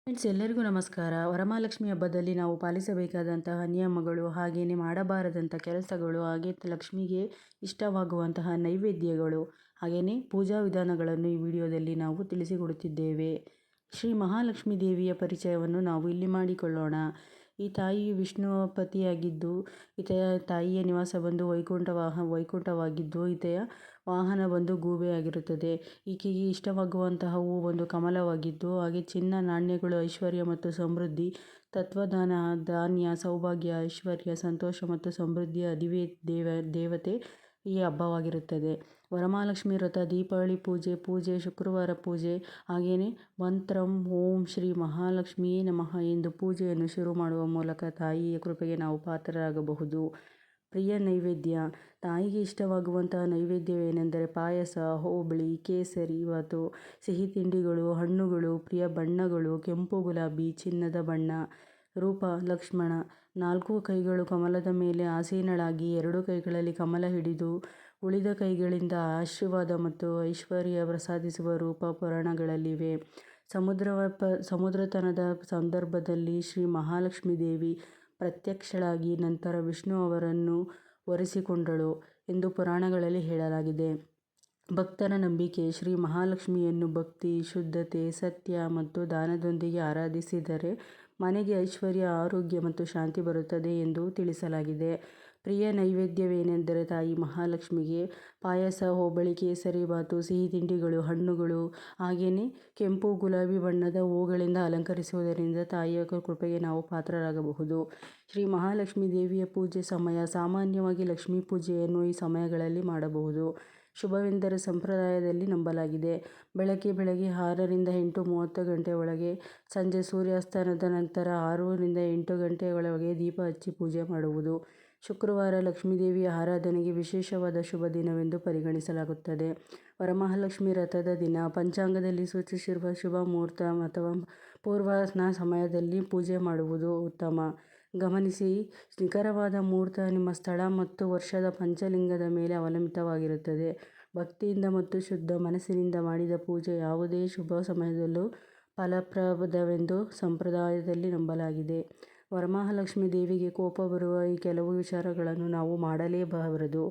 Friends, ಎಲ್ಲರಿಗೂ ನಮಸ್ಕಾರ. ವರಮಹಾಲಕ್ಷ್ಮಿ ಹಬ್ಬದಲ್ಲಿ ನಾವು ಪಾಲಿಸಬೇಕಾದಂತಹ ನಿಯಮಗಳು, ಹಾಗೆಯೇ ಮಾಡಬಾರದಂಥ ಕೆಲಸಗಳು, ಹಾಗೆ ಲಕ್ಷ್ಮಿಗೆ ಇಷ್ಟವಾಗುವಂತಹ ನೈವೇದ್ಯಗಳು, ಹಾಗೆಯೇ ಪೂಜಾ ವಿಧಾನಗಳನ್ನು ಈ ವಿಡಿಯೋದಲ್ಲಿ ನಾವು ತಿಳಿಸಿಕೊಡುತ್ತಿದ್ದೇವೆ. ಶ್ರೀ ಮಹಾಲಕ್ಷ್ಮೀ ದೇವಿಯ ಪರಿಚಯವನ್ನು ನಾವು ಇಲ್ಲಿ ಮಾಡಿಕೊಳ್ಳೋಣ. ಈ ತಾಯಿ ವಿಷ್ಣುವ ಪತಿಯಾಗಿದ್ದು, ಈಕೆಯ ತಾಯಿಯ ನಿವಾಸ ಬಂದು ವೈಕುಂಠವಾಗಿದ್ದು, ಈಕೆಯ ವಾಹನ ಬಂದು ಗೂಬೆಯಾಗಿರುತ್ತದೆ. ಈಕೆಗೆ ಇಷ್ಟವಾಗುವಂತಹ ಹೂವು ಒಂದು ಕಮಲವಾಗಿದ್ದು, ಹಾಗೆ ಚಿನ್ನ, ನಾಣ್ಯಗಳು, ಐಶ್ವರ್ಯ ಮತ್ತು ಸಮೃದ್ಧಿ, ತತ್ವದಾನ, ಧಾನ್ಯ, ಸೌಭಾಗ್ಯ, ಐಶ್ವರ್ಯ, ಸಂತೋಷ ಮತ್ತು ಸಮೃದ್ಧಿಯ ದೇವತೆ ಈ ಹಬ್ಬವಾಗಿರುತ್ತದೆ. ವರಮಹಾಲಕ್ಷ್ಮಿ ವ್ರತ, ದೀಪಾವಳಿ ಪೂಜೆ, ಶುಕ್ರವಾರ ಪೂಜೆ, ಹಾಗೆಯೇ ಮಂತ್ರಂ ಓಂ ಶ್ರೀ ಮಹಾಲಕ್ಷ್ಮಿಯೇ ನಮಃ ಎಂದು ಪೂಜೆಯನ್ನು ಶುರು ಮಾಡುವ ಮೂಲಕ ತಾಯಿಯ ಕೃಪೆಗೆ ನಾವು ಪಾತ್ರರಾಗಬಹುದು. ಪ್ರಿಯ ನೈವೇದ್ಯ. ತಾಯಿಗೆ ಇಷ್ಟವಾಗುವಂತಹ ನೈವೇದ್ಯವೇನೆಂದರೆ ಪಾಯಸ, ಹೋಬಳಿ, ಕೇಸರಿ ಬಾತು, ಸಿಹಿ ತಿಂಡಿಗಳು, ಹಣ್ಣುಗಳು, ಪ್ರಿಯ ಬಣ್ಣಗಳು, ಕೆಂಪು, ಗುಲಾಬಿ, ಚಿನ್ನದ ಬಣ್ಣ. ರೂಪ ಲಕ್ಷ್ಮಣ. 4 ಕೈಗಳು ಕಮಲದ ಮೇಲೆ ಆಸೀನಳಾಗಿ 2 ಕೈಗಳಲ್ಲಿ ಕಮಲ ಹಿಡಿದು ಉಳಿದ ಕೈಗಳಿಂದ ಆಶೀರ್ವಾದ ಮತ್ತು ಐಶ್ವರ್ಯ ಪ್ರಸಾದಿಸುವ ರೂಪ ಪುರಾಣಗಳಲ್ಲಿವೆ. ಸಮುದ್ರತನದ ಸಂದರ್ಭದಲ್ಲಿ ಶ್ರೀ ಮಹಾಲಕ್ಷ್ಮೀ ದೇವಿ ಪ್ರತ್ಯಕ್ಷಳಾಗಿ ನಂತರ ವಿಷ್ಣು ಅವರನ್ನು ವರಿಸಿಕೊಂಡಳು ಎಂದು ಪುರಾಣಗಳಲ್ಲಿ ಹೇಳಲಾಗಿದೆ. ಭಕ್ತರ ನಂಬಿಕೆ. ಶ್ರೀ ಮಹಾಲಕ್ಷ್ಮಿಯನ್ನು ಭಕ್ತಿ, ಶುದ್ಧತೆ, ಸತ್ಯ ಮತ್ತು ದಾನದೊಂದಿಗೆ ಆರಾಧಿಸಿದರೆ ಮನೆಗೆ ಐಶ್ವರ್ಯ, ಆರೋಗ್ಯ ಮತ್ತು ಶಾಂತಿ ಬರುತ್ತದೆ ಎಂದು ತಿಳಿಸಲಾಗಿದೆ. ಪ್ರಿಯ ನೈವೇದ್ಯವೇನೆಂದರೆ ತಾಯಿ ಮಹಾಲಕ್ಷ್ಮಿಗೆ ಪಾಯಸ, ಹೋಬಳಿ, ಕೇಸರಿ ಬಾತು, ಸಿಹಿ ತಿಂಡಿಗಳು, ಹಣ್ಣುಗಳು, ಹಾಗೆಯೇ ಕೆಂಪು, ಗುಲಾಬಿ ಬಣ್ಣದ ಹೂಗಳಿಂದ ಅಲಂಕರಿಸುವುದರಿಂದ ತಾಯಿಯ ಕೃಪೆಗೆ ನಾವು ಪಾತ್ರರಾಗಬಹುದು. ಶ್ರೀ ಮಹಾಲಕ್ಷ್ಮೀ ದೇವಿಯ ಪೂಜೆ ಸಮಯ. ಸಾಮಾನ್ಯವಾಗಿ ಲಕ್ಷ್ಮೀ ಪೂಜೆಯನ್ನು ಈ ಸಮಯಗಳಲ್ಲಿ ಮಾಡಬಹುದು. ಶುಭವೆಂದರೆ ಸಂಪ್ರದಾಯದಲ್ಲಿ ನಂಬಲಾಗಿದೆ. ಬೆಳಗ್ಗೆ 6 ರಿಂದ 8:30 ಗಂಟೆ ಒಳಗೆ, ಸಂಜೆ ಸೂರ್ಯಾಸ್ತದ ನಂತರ 6 ರಿಂದ 8 ಗಂಟೆಗಳವರೆಗೆ ದೀಪ ಹಚ್ಚಿ ಪೂಜೆ ಮಾಡುವುದು. ಶುಕ್ರವಾರ ಲಕ್ಷ್ಮೀದೇವಿಯ ಆರಾಧನೆಗೆ ವಿಶೇಷವಾದ ಶುಭ ದಿನವೆಂದು ಪರಿಗಣಿಸಲಾಗುತ್ತದೆ. ವರಮಹಾಲಕ್ಷ್ಮಿ ವ್ರತದ ದಿನ. ಪಂಚಾಂಗದಲ್ಲಿ ಸೂಚಿಸಿರುವ ಶುಭ ಮುಹೂರ್ತ ಅಥವಾ ಪೂರ್ವಾಹ್ನ ಸಮಯದಲ್ಲಿ ಪೂಜೆ ಮಾಡುವುದು ಉತ್ತಮ. ಗಮನಿಸಿ, ನಿಖರವಾದ ಮುಹೂರ್ತ ನಿಮ್ಮ ಸ್ಥಳ ಮತ್ತು ವರ್ಷದ ಪಂಚಾಂಗದ ಮೇಲೆ ಅವಲಂಬಿತವಾಗಿರುತ್ತದೆ. ಭಕ್ತಿಯಿಂದ ಮತ್ತು ಶುದ್ಧ ಮನಸ್ಸಿನಿಂದ ಮಾಡಿದ ಪೂಜೆ ಯಾವುದೇ ಶುಭ ಸಮಯದಲ್ಲೂ ಫಲಪ್ರದವೆಂದು ಸಂಪ್ರದಾಯದಲ್ಲಿ ನಂಬಲಾಗಿದೆ. ವರಮಹಾಲಕ್ಷ್ಮೀ ದೇವಿಗೆ ಕೋಪ ಬರುವ ಈ ಕೆಲವು ವಿಚಾರಗಳನ್ನು ನಾವು ಮಾಡಲೇಬಾರದು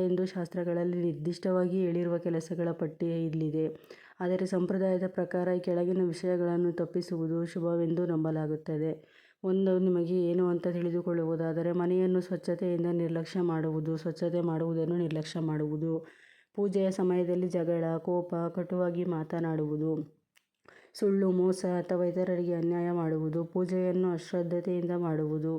ಎಂದು ಶಾಸ್ತ್ರಗಳಲ್ಲಿ ನಿರ್ದಿಷ್ಟವಾಗಿ ಹೇಳಿರುವ ಕೆಲಸಗಳ ಪಟ್ಟಿ ಇಲ್ಲಿದೆ. ಆದರೆ ಸಂಪ್ರದಾಯದ ಪ್ರಕಾರ ಈ ಕೆಳಗಿನ ವಿಷಯಗಳನ್ನು ತಪ್ಪಿಸುವುದು ಶುಭವೆಂದು ನಂಬಲಾಗುತ್ತದೆ. 1. ನಿಮಗೆ ಏನು ಅಂತ ತಿಳಿದುಕೊಳ್ಳುವುದಾದರೆ, ಮನೆಯನ್ನು ಸ್ವಚ್ಛತೆಯಿಂದ ನಿರ್ಲಕ್ಷ್ಯ ಮಾಡುವುದು. ಸ್ವಚ್ಛತೆ ಮಾಡುವುದನ್ನು ನಿರ್ಲಕ್ಷ್ಯ ಮಾಡುವುದು. ಪೂಜೆಯ ಸಮಯದಲ್ಲಿ ಜಗಳ, ಕೋಪ, ಕಟುವಾಗಿ ಮಾತನಾಡುವುದು, ಸುಳ್ಳು, ಮೋಸ ಅಥವಾ ಇತರರಿಗೆ ಅನ್ಯಾಯ ಮಾಡುವುದು. ಪೂಜೆಯನ್ನು ಅಶ್ರದ್ಧೆಯಿಂದ ಮಾಡುವುದು.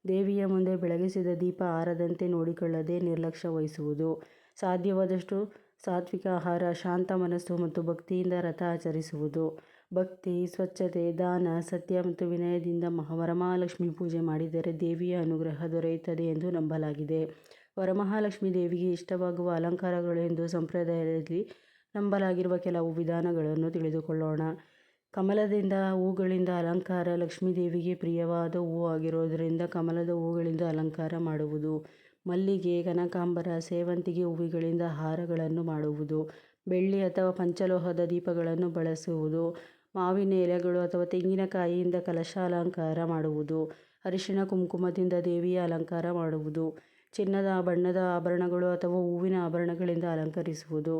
ದೇವಿಯ ಮುಂದೆ ಬೆಳಗಿಸಿದ ದೀಪ ಆರದಂತೆ ನೋಡಿಕೊಳ್ಳದೆ ನಿರ್ಲಕ್ಷ್ಯ ವಹಿಸುವುದು. ಸಾಧ್ಯವಾದಷ್ಟು ಸಾತ್ವಿಕ ಆಹಾರ, ಶಾಂತ ಮನಸ್ಸು ಮತ್ತು ಭಕ್ತಿಯಿಂದ ವ್ರತ ಆಚರಿಸುವುದು. ಭಕ್ತಿ, ಸ್ವಚ್ಛತೆ, ದಾನ, ಸತ್ಯ ಮತ್ತು ವಿನಯದಿಂದ ವರಮಹಾಲಕ್ಷ್ಮಿ ಪೂಜೆ ಮಾಡಿದರೆ ದೇವಿಯ ಅನುಗ್ರಹ ದೊರೆಯುತ್ತದೆ ಎಂದು ನಂಬಲಾಗಿದೆ. ವರಮಹಾಲಕ್ಷ್ಮೀ ದೇವಿಗೆ ಇಷ್ಟವಾಗುವ ಅಲಂಕಾರಗಳು ಎಂದು ಸಂಪ್ರದಾಯದಲ್ಲಿ ನಂಬಲಾಗಿರುವ ಕೆಲವು ವಿಧಾನಗಳನ್ನು ತಿಳಿದುಕೊಳ್ಳೋಣ. ಕಮಲದಿಂದ ಹೂಗಳಿಂದ ಅಲಂಕಾರ. ಲಕ್ಷ್ಮೀದೇವಿಗೆ ಪ್ರಿಯವಾದ ಹೂವು ಆಗಿರುವುದರಿಂದ ಕಮಲದ ಹೂಗಳಿಂದ ಅಲಂಕಾರ ಮಾಡುವುದು. ಮಲ್ಲಿಗೆ, ಕನಕಾಂಬರ, ಸೇವಂತಿಗೆ ಹೂವುಗಳಿಂದ ಹಾರಗಳನ್ನು ಮಾಡುವುದು. ಬೆಳ್ಳಿ ಅಥವಾ ಪಂಚಲೋಹದ ದೀಪಗಳನ್ನು ಬಳಸುವುದು. ಮಾವಿನ ಎಲೆಗಳು ಅಥವಾ ತೆಂಗಿನಕಾಯಿಯಿಂದ ಕಲಶಾಲಂಕಾರ ಮಾಡುವುದು. ಅರಿಶಿಣ, ಕುಂಕುಮದಿಂದ ದೇವಿಯ ಅಲಂಕಾರ ಮಾಡುವುದು. ಚಿನ್ನದ ಬಣ್ಣದ ಆಭರಣಗಳು ಅಥವಾ ಹೂವಿನ ಆಭರಣಗಳಿಂದ ಅಲಂಕರಿಸುವುದು.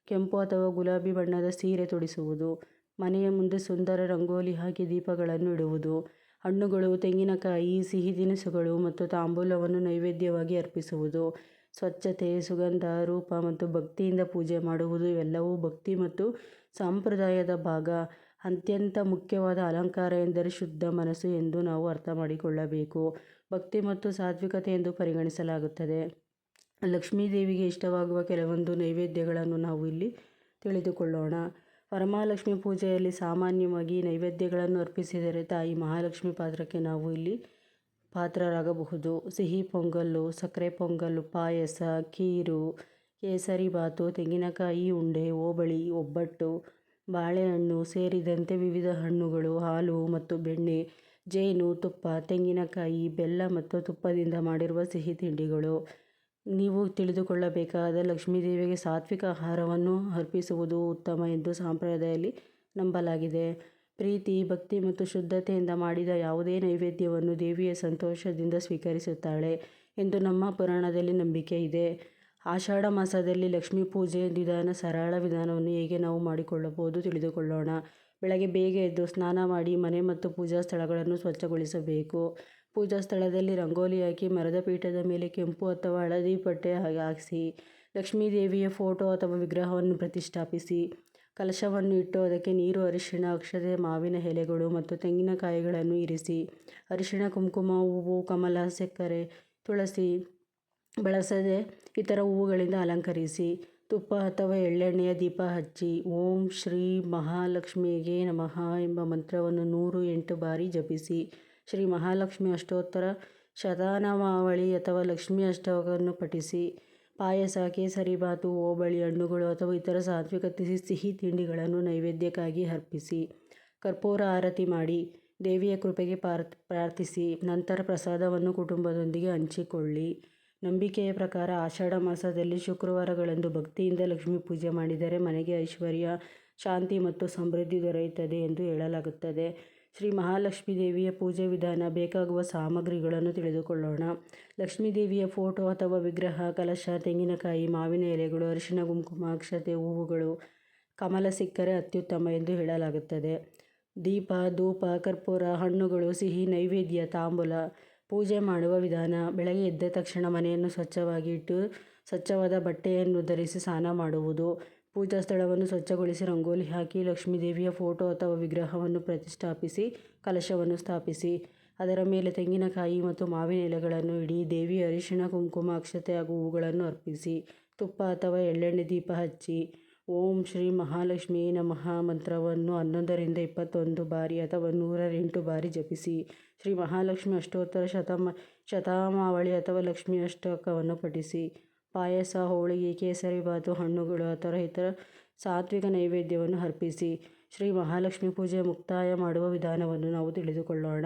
ಕೆಂಪು ಅಥವಾ ಗುಲಾಬಿ ಬಣ್ಣದ ಸೀರೆ ತೊಡಿಸುವುದು. ಮನೆಯ ಮುಂದೆ ಸುಂದರ ರಂಗೋಲಿ ಹಾಕಿ ದೀಪಗಳನ್ನು ಇಡುವುದು. ಹಣ್ಣುಗಳು, ತೆಂಗಿನಕಾಯಿ, ಸಿಹಿ ತಿನಿಸುಗಳು ಮತ್ತು ತಾಂಬೂಲವನ್ನು ನೈವೇದ್ಯವಾಗಿ ಅರ್ಪಿಸುವುದು. ಸ್ವಚ್ಛತೆ, ಸುಗಂಧ, ರೂಪ ಮತ್ತು ಭಕ್ತಿಯಿಂದ ಪೂಜೆ ಮಾಡುವುದು ಇವೆಲ್ಲವೂ ಭಕ್ತಿ ಮತ್ತು ಸಂಪ್ರದಾಯದ ಭಾಗ. ಅತ್ಯಂತ ಮುಖ್ಯವಾದ ಅಲಂಕಾರ ಎಂದರೆ ಶುದ್ಧ ಮನಸ್ಸು ಎಂದು ನಾವು ಅರ್ಥ ಮಾಡಿಕೊಳ್ಳಬೇಕು. ಭಕ್ತಿ ಮತ್ತು ಸಾತ್ವಿಕತೆ ಎಂದು ಪರಿಗಣಿಸಲಾಗುತ್ತದೆ. ಲಕ್ಷ್ಮೀದೇವಿಗೆ ಇಷ್ಟವಾಗುವ ಕೆಲವೊಂದು ನೈವೇದ್ಯಗಳನ್ನು ನಾವು ಇಲ್ಲಿ ತಿಳಿದುಕೊಳ್ಳೋಣ. ವರಮಹಾಲಕ್ಷ್ಮಿ ಪೂಜೆಯಲ್ಲಿ ಸಾಮಾನ್ಯವಾಗಿ ನೈವೇದ್ಯಗಳನ್ನು ಅರ್ಪಿಸಿದರೆ ತಾಯಿ ಮಹಾಲಕ್ಷ್ಮಿ ಪಾತ್ರಕ್ಕೆ ನಾವು ಇಲ್ಲಿ ಪಾತ್ರರಾಗಬಹುದು. ಸಿಹಿ ಪೊಂಗಲ್ಲು, ಸಕ್ಕರೆ ಪೊಂಗಲ್ಲು, ಪಾಯಸ, ಖೀರು, ಕೇಸರಿ ಬಾತು, ತೆಂಗಿನಕಾಯಿ ಉಂಡೆ, ಹೋಬಳಿ, ಒಬ್ಬಟ್ಟು, ಬಾಳೆಹಣ್ಣು ಸೇರಿದಂತೆ ವಿವಿಧ ಹಣ್ಣುಗಳು, ಹಾಲು ಮತ್ತು ಬೆಣ್ಣೆ, ಜೇನು ತುಪ್ಪ, ತೆಂಗಿನಕಾಯಿ, ಬೆಲ್ಲ ಮತ್ತು ತುಪ್ಪದಿಂದ ಮಾಡಿರುವ ಸಿಹಿ ತಿಂಡಿಗಳು. ನೀವು ತಿಳಿದುಕೊಳ್ಳಬೇಕಾದ ಲಕ್ಷ್ಮೀದೇವಿಗೆ ಸಾತ್ವಿಕ ಆಹಾರವನ್ನು ಅರ್ಪಿಸುವುದು ಉತ್ತಮ ಎಂದು ಸಂಪ್ರದಾಯದಲ್ಲಿ ನಂಬಲಾಗಿದೆ. ಪ್ರೀತಿ, ಭಕ್ತಿ ಮತ್ತು ಶುದ್ಧತೆಯಿಂದ ಮಾಡಿದ ಯಾವುದೇ ನೈವೇದ್ಯವನ್ನು ದೇವಿಯ ಸಂತೋಷದಿಂದ ಸ್ವೀಕರಿಸುತ್ತಾಳೆ ಎಂದು ನಮ್ಮ ಪುರಾಣದಲ್ಲಿ ನಂಬಿಕೆ ಇದೆ. ಆಷಾಢ ಮಾಸದಲ್ಲಿ ಲಕ್ಷ್ಮೀ ಪೂಜೆ ಸರಳ ವಿಧಾನವನ್ನು ಹೇಗೆ ನಾವು ಮಾಡಿಕೊಳ್ಳಬಹುದು ತಿಳಿದುಕೊಳ್ಳೋಣ. ಬೆಳಗ್ಗೆ ಬೇಗ ಎದ್ದು ಸ್ನಾನ ಮಾಡಿ ಮನೆ ಮತ್ತು ಪೂಜಾ ಸ್ಥಳಗಳನ್ನು ಸ್ವಚ್ಛಗೊಳಿಸಬೇಕು. ಪೂಜಾ ಸ್ಥಳದಲ್ಲಿ ರಂಗೋಲಿ ಹಾಕಿ ಮರದ ಪೀಠದ ಮೇಲೆ ಕೆಂಪು ಅಥವಾ ಹಳದಿ ಬಟ್ಟೆ ಹಾಕಿಸಿ ಲಕ್ಷ್ಮೀ ದೇವಿಯ ಫೋಟೋ ಅಥವಾ ವಿಗ್ರಹವನ್ನು ಪ್ರತಿಷ್ಠಾಪಿಸಿ ಕಲಶವನ್ನು ಇಟ್ಟು ಅದಕ್ಕೆ ನೀರು, ಅರಿಶಿಣ, ಅಕ್ಷತೆ, ಮಾವಿನ ಎಲೆಗಳು ಮತ್ತು ತೆಂಗಿನಕಾಯಿಗಳನ್ನು ಇರಿಸಿ ಅರಿಶಿಣ, ಕುಂಕುಮ, ಹೂವು, ಕಮಲ, ಸಕ್ಕರೆ, ತುಳಸಿ ಬಳಸದೆ ಇತರ ಹೂವುಗಳಿಂದ ಅಲಂಕರಿಸಿ ತುಪ್ಪ ಅಥವಾ ಎಳ್ಳೆಣ್ಣೆಯ ದೀಪ ಹಚ್ಚಿ ಓಂ ಶ್ರೀ ಮಹಾಲಕ್ಷ್ಮಿಗೆ ನಮಃ ಎಂಬ ಮಂತ್ರವನ್ನು 108 ಬಾರಿ ಜಪಿಸಿ ಶ್ರೀ ಮಹಾಲಕ್ಷ್ಮಿ ಅಷ್ಟೋತ್ತರ ಶತನಾಮಾವಳಿ ಅಥವಾ ಲಕ್ಷ್ಮೀ ಅಷ್ಟಕವನ್ನು ಪಠಿಸಿ ಪಾಯಸ, ಕೇಸರಿಬಾತು, ಓಬಳಿ, ಹಣ್ಣುಗಳು ಅಥವಾ ಇತರ ಸಾತ್ವಿಕ ಸಿಹಿ ತಿಂಡಿಗಳನ್ನು ನೈವೇದ್ಯಕ್ಕಾಗಿ ಅರ್ಪಿಸಿ ಕರ್ಪೂರ ಆರತಿ ಮಾಡಿ ದೇವಿಯ ಕೃಪೆಗೆ ಪ್ರಾರ್ಥಿಸಿ ನಂತರ ಪ್ರಸಾದವನ್ನು ಕುಟುಂಬದೊಂದಿಗೆ ಹಂಚಿಕೊಳ್ಳಿ. ನಂಬಿಕೆಯ ಪ್ರಕಾರ ಆಷಾಢ ಮಾಸದಲ್ಲಿ ಶುಕ್ರವಾರಗಳಂದು ಭಕ್ತಿಯಿಂದ ಲಕ್ಷ್ಮೀ ಪೂಜೆ ಮಾಡಿದರೆ ಮನೆಗೆ ಐಶ್ವರ್ಯ, ಶಾಂತಿ ಮತ್ತು ಸಮೃದ್ಧಿ ದೊರೆಯುತ್ತದೆ ಎಂದು ಹೇಳಲಾಗುತ್ತದೆ. ಶ್ರೀ ಮಹಾಲಕ್ಷ್ಮೀ ದೇವಿಯ ಪೂಜೆ ವಿಧಾನ. ಬೇಕಾಗುವ ಸಾಮಗ್ರಿಗಳನ್ನು ತಿಳಿದುಕೊಳ್ಳೋಣ. ಲಕ್ಷ್ಮೀ ದೇವಿಯ ಫೋಟೋ ಅಥವಾ ವಿಗ್ರಹ, ಕಲಶ, ತೆಂಗಿನಕಾಯಿ, ಮಾವಿನ ಎಲೆಗಳು, ಅರಿಶಿಣ, ಕುಂಕುಮ, ಅಕ್ಷತೆ, ಹೂವುಗಳು, ಕಮಲ ಸಿಕ್ಕರೆ ಅತ್ಯುತ್ತಮ ಎಂದು ಹೇಳಲಾಗುತ್ತದೆ. ದೀಪ, ಧೂಪ, ಕರ್ಪೂರ, ಹಣ್ಣುಗಳು, ಸಿಹಿ ನೈವೇದ್ಯ, ತಾಂಬೂಲ. ಪೂಜೆ ಮಾಡುವ ವಿಧಾನ. ಬೆಳಗ್ಗೆ ಎದ್ದ ತಕ್ಷಣ ಮನೆಯನ್ನು ಸ್ವಚ್ಛವಾಗಿ ಇಟ್ಟು ಸ್ವಚ್ಛವಾದ ಬಟ್ಟೆಯನ್ನು ಧರಿಸಿ ಸ್ನಾನ ಮಾಡುವುದು. ಪೂಜಾ ಸ್ಥಳವನ್ನು ಸ್ವಚ್ಛಗೊಳಿಸಿ ರಂಗೋಲಿ ಹಾಕಿ ಲಕ್ಷ್ಮೀ ದೇವಿಯ ಫೋಟೋ ಅಥವಾ ವಿಗ್ರಹವನ್ನು ಪ್ರತಿಷ್ಠಾಪಿಸಿ ಕಲಶವನ್ನು ಸ್ಥಾಪಿಸಿ ಅದರ ಮೇಲೆ ತೆಂಗಿನಕಾಯಿ ಮತ್ತು ಮಾವಿನ ಎಲೆಗಳನ್ನು ಇಡಿ ದೇವಿಯ ಅರಿಶಿಣ, ಕುಂಕುಮ, ಅಕ್ಷತೆ ಹಾಗೂ ಹೂವುಗಳನ್ನು ಅರ್ಪಿಸಿ ತುಪ್ಪ ಅಥವಾ ಎಳ್ಳೆಣ್ಣೆ ದೀಪ ಹಚ್ಚಿ ಓಂ ಶ್ರೀ ಮಹಾಲಕ್ಷ್ಮೀ ನಮಃ ಮಂತ್ರವನ್ನು 11 ರಿಂದ 21 ಬಾರಿ ಅಥವಾ 108 ಬಾರಿ ಜಪಿಸಿ ಶ್ರೀ ಮಹಾಲಕ್ಷ್ಮಿ ಅಷ್ಟೋತ್ತರ ಶತನಾಮಾವಳಿ ಅಥವಾ ಲಕ್ಷ್ಮೀ ಅಷ್ಟಕವನ್ನು ಪಠಿಸಿ ಪಾಯಸ, ಹೋಳಿಗೆ, ಕೇಸರಿಬಾತು, ಹಣ್ಣುಗಳು ಅಥವಾ ಇತರ ಸಾತ್ವಿಕ ನೈವೇದ್ಯವನ್ನು ಅರ್ಪಿಸಿ ಶ್ರೀ ಮಹಾಲಕ್ಷ್ಮಿ ಪೂಜೆ ಮುಕ್ತಾಯ ಮಾಡುವ ವಿಧಾನವನ್ನು ನಾವು ತಿಳಿದುಕೊಳ್ಳೋಣ.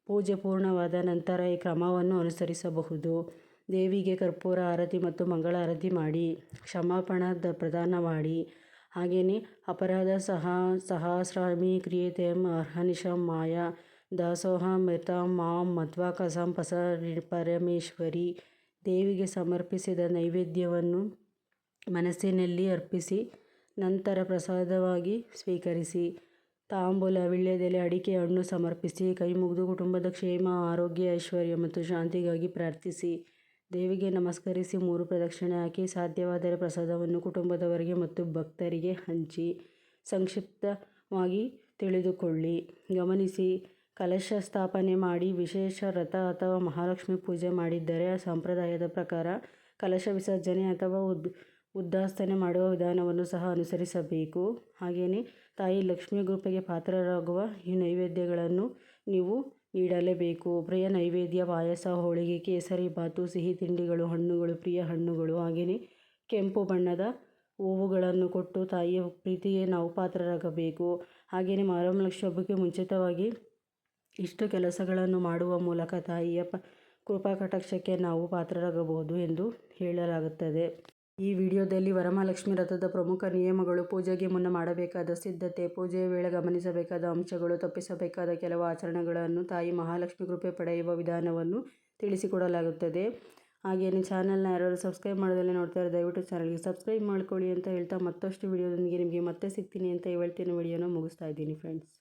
ಪೂಜೆ ಪೂರ್ಣವಾದ ನಂತರ ಈ ಕ್ರಮವನ್ನು ಅನುಸರಿಸಬಹುದು. ದೇವಿಗೆ ಕರ್ಪೂರ ಆರತಿ ಮತ್ತು ಮಂಗಳಾರತಿ ಮಾಡಿ ಕ್ಷಮಾಪಣಾ ಪ್ರದಾನ ಮಾಡಿ. ಹಾಗೆಯೇ ಅಪರಾಧ ಸಹಸ್ರಾಮಿ ಕ್ರಿಯತೆಂ ಅಹರ್ನಿಶಂ ಮಾಯಾ ದಾಸೋಹಮೃತಾಂ ಮಾಂ ಮಧ್ವಾ ಕಸಂ ಪರಮೇಶ್ವರಿ. ದೇವಿಗೆ ಸಮರ್ಪಿಸಿದ ನೈವೇದ್ಯವನ್ನು ಮನಸ್ಸಿನಲ್ಲಿ ಅರ್ಪಿಸಿ ನಂತರ ಪ್ರಸಾದವಾಗಿ ಸ್ವೀಕರಿಸಿ ತಾಂಬೂಲ, ವೀಳ್ಯದೆಲೆ, ಅಡಿಕೆ, ಹಣ್ಣು ಸಮರ್ಪಿಸಿ ಕೈಮುಗಿದು ಕುಟುಂಬದ ಕ್ಷೇಮ, ಆರೋಗ್ಯ, ಐಶ್ವರ್ಯ ಮತ್ತು ಶಾಂತಿಗಾಗಿ ಪ್ರಾರ್ಥಿಸಿ ದೇವಿಗೆ ನಮಸ್ಕರಿಸಿ 3 ಪ್ರದಕ್ಷಿಣೆ ಹಾಕಿ ಸಾಧ್ಯವಾದರೆ ಪ್ರಸಾದವನ್ನು ಕುಟುಂಬದವರಿಗೆ ಮತ್ತು ಭಕ್ತರಿಗೆ ಹಂಚಿ. ಸಂಕ್ಷಿಪ್ತವಾಗಿ ತಿಳಿದುಕೊಳ್ಳಿ. ಗಮನಿಸಿ, ಕಲಶ ಸ್ಥಾಪನೆ ಮಾಡಿ ವಿಶೇಷ ವ್ರತ ಅಥವಾ ಮಹಾಲಕ್ಷ್ಮಿ ಪೂಜೆ ಮಾಡಿದ್ದರೆ ಸಂಪ್ರದಾಯದ ಪ್ರಕಾರ ಕಲಶ ವಿಸರ್ಜನೆ ಅಥವಾ ಉದ್ವಾಸನೆ ಮಾಡುವ ವಿಧಾನವನ್ನು ಸಹ ಅನುಸರಿಸಬೇಕು. ಹಾಗೆಯೇ ತಾಯಿ ಲಕ್ಷ್ಮೀ ಕೃಪೆಗೆ ಪಾತ್ರರಾಗುವ ಈ ನೈವೇದ್ಯಗಳನ್ನು ನೀವು ನೀಡಲೇಬೇಕು. ಪ್ರಿಯ ನೈವೇದ್ಯ ಪಾಯಸ, ಹೋಳಿಗೆ, ಕೇಸರಿಬಾತು, ಸಿಹಿ ತಿಂಡಿಗಳು, ಹಣ್ಣುಗಳು, ಪ್ರಿಯ ಹಣ್ಣುಗಳು. ಹಾಗೆಯೇ ಕೆಂಪು ಬಣ್ಣದ ಹೂವುಗಳನ್ನು ಕೊಟ್ಟು ತಾಯಿಯ ಪ್ರೀತಿಗೆ ನಾವು ಪಾತ್ರರಾಗಬೇಕು. ಹಾಗೆಯೇ ವರಮಹಾಲಕ್ಷ್ಮಿ ಹಬ್ಬಕ್ಕೆ ಮುಂಚಿತವಾಗಿ ಇಷ್ಟು ಕೆಲಸಗಳನ್ನು ಮಾಡುವ ಮೂಲಕ ತಾಯಿಯ ಕೃಪಾ ಕಟಾಕ್ಷಕ್ಕೆ ನಾವು ಪಾತ್ರರಾಗಬಹುದು ಎಂದು ಹೇಳಲಾಗುತ್ತದೆ. ಈ ವಿಡಿಯೋದಲ್ಲಿ ವರಮಹಾಲಕ್ಷ್ಮಿ ವ್ರತದ ಪ್ರಮುಖ ನಿಯಮಗಳು, ಪೂಜೆಗೆ ಮುನ್ನ ಮಾಡಬೇಕಾದ ಸಿದ್ಧತೆ, ಪೂಜೆಯ ವೇಳೆ ಗಮನಿಸಬೇಕಾದ ಅಂಶಗಳು, ತಪ್ಪಿಸಬೇಕಾದ ಕೆಲವು ಆಚರಣೆಗಳನ್ನು, ತಾಯಿ ಮಹಾಲಕ್ಷ್ಮಿ ಕೃಪೆ ಪಡೆಯುವ ವಿಧಾನವನ್ನು ತಿಳಿಸಿಕೊಡಲಾಗುತ್ತದೆ. ಹಾಗೆಯೇ ಚಾನಲ್ನ ಯಾರಾದರೂ ಸಬ್ಸ್ಕ್ರೈಬ್ ಮಾಡೋದಲ್ಲೇ ನೋಡ್ತಾ ಇದ್ದಾರೆ ದಯವಿಟ್ಟು ಚಾನಲ್ಗೆ ಸಬ್ಸ್ಕ್ರೈಬ್ ಮಾಡ್ಕೊಳ್ಳಿ ಅಂತ ಹೇಳ್ತಾ ಮತ್ತಷ್ಟು ವಿಡಿಯೋದೊಂದಿಗೆ ನಿಮಗೆ ಮತ್ತೆ ಸಿಗ್ತೀನಿ ಅಂತ ಹೇಳ್ತೀನಿ ವಿಡಿಯೋನ ಮುಗಿಸ್ತಾ ಇದ್ದೀನಿ ಫ್ರೆಂಡ್ಸ್.